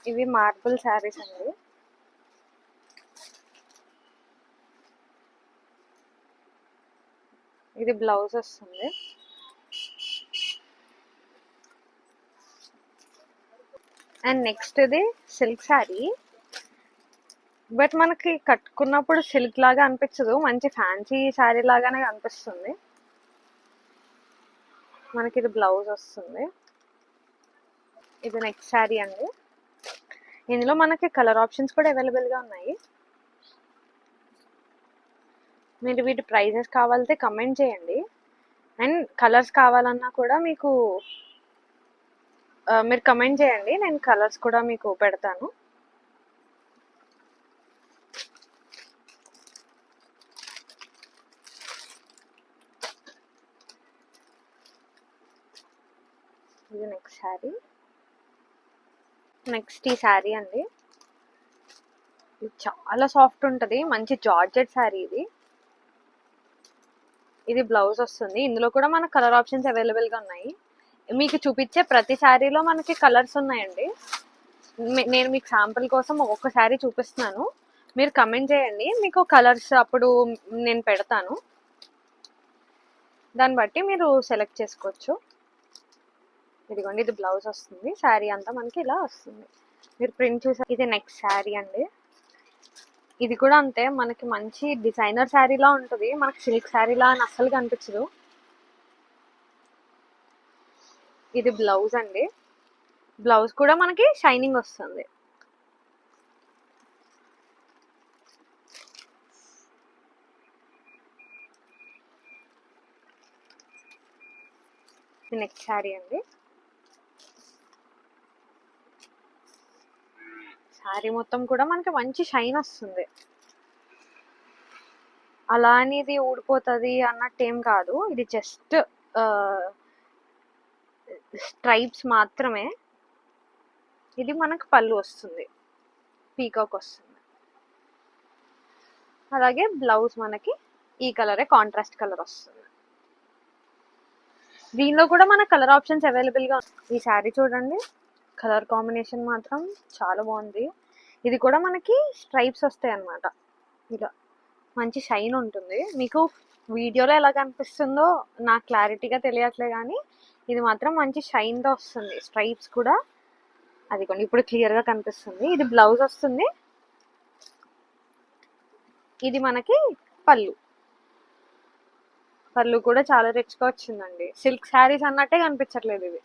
ఇవి మార్బుల్ శారీస్ అండి. ఇది బ్లౌజ్ వస్తుంది. అండ్ నెక్స్ట్ ఇది సిల్క్ శారీ. బట్ మనకి కట్టుకున్నప్పుడు సిల్క్ లాగా అనిపించదు, మంచి ఫ్యాన్సీ శారీ లాగానే అనిపిస్తుంది. మనకి ఇది బ్లౌజ్ వస్తుంది. ఇది నెక్స్ట్ శారీ అండి. ఇందులో మనకి కలర్ ఆప్షన్స్ కూడా అవైలబుల్గా ఉన్నాయి. మీరు వీటి ప్రైజెస్ కావాలంటే కమెంట్ చేయండి. అండ్ కలర్స్ కావాలన్నా కూడా మీకు మీరు కమెంట్ చేయండి, నేను కలర్స్ కూడా మీకు పెడతాను. ఇది నెక్స్ట్ శారీ. నెక్స్ట్ ఈ శారీ అండి. ఇది చాలా సాఫ్ట్ ఉంటుంది, మంచి జార్జెట్ శారీ ఇది. ఇది బ్లౌజ్ వస్తుంది. ఇందులో కూడా మనకు కలర్ ఆప్షన్స్ అవైలబుల్గా ఉన్నాయి. మీకు చూపించే ప్రతి శారీలో మనకి కలర్స్ ఉన్నాయండి. నేను మీకు శాంపుల్ కోసం ఒక్కొక్క శారీ చూపిస్తున్నాను. మీరు కమెంట్ చేయండి, మీకు కలర్స్ అప్పుడు నేను పెడతాను, దాన్ని బట్టి మీరు సెలెక్ట్ చేసుకోవచ్చు. ఇదిగోండి, ఇది బ్లౌజ్ వస్తుంది. శారీ అంతా మనకి ఇలా వస్తుంది. మీరు ప్రింట్ చూసారు. ఇది నెక్స్ట్ శారీ అండి. ఇది కూడా అంతే, మనకి మంచి డిజైనర్ శారీలా ఉంటుంది, మనకి సిల్క్ శారీలా అని అస్సలు కనిపించదు. ఇది బ్లౌజ్ అండి. బ్లౌజ్ కూడా మనకి షైనింగ్ వస్తుంది. నెక్స్ట్ శారీ అండి. శారీ మొత్తం కూడా మనకి మంచి షైన్ వస్తుంది. అలా అని ఇది ఊడిపోతుంది అన్నట్టు ఏం కాదు, ఇది జస్ట్ స్ట్రైప్స్ మాత్రమే. ఇది మనకు పళ్ళు వస్తుంది, పీకాక్ వస్తుంది. అలాగే బ్లౌజ్ మనకి ఈ కలరే, కాంట్రాస్ట్ కలర్ వస్తుంది. దీనిలో కూడా మన కలర్ ఆప్షన్స్ అవైలబుల్గా ఉన్నాయి. ఈ శారీ చూడండి, కలర్ కాంబినేషన్ మాత్రం చాలా బాగుంది. ఇది కూడా మనకి స్ట్రైప్స్ వస్తాయి అన్నమాట. ఇలా మంచి షైన్ ఉంటుంది. మీకు వీడియోలో ఎలా కనిపిస్తుందో నాకు క్లారిటీగా తెలియట్లే, కానీ ఇది మాత్రం మంచి షైన్తో వస్తుంది. స్ట్రైప్స్ కూడా అదిగోండి ఇప్పుడు క్లియర్గా కనిపిస్తుంది. ఇది బ్లౌజ్ వస్తుంది. ఇది మనకి పళ్ళు. పళ్ళు కూడా చాలా రిచ్గా వచ్చిందండి. సిల్క్ శారీస్ అన్నట్టే కనిపించట్లేదు ఇవి.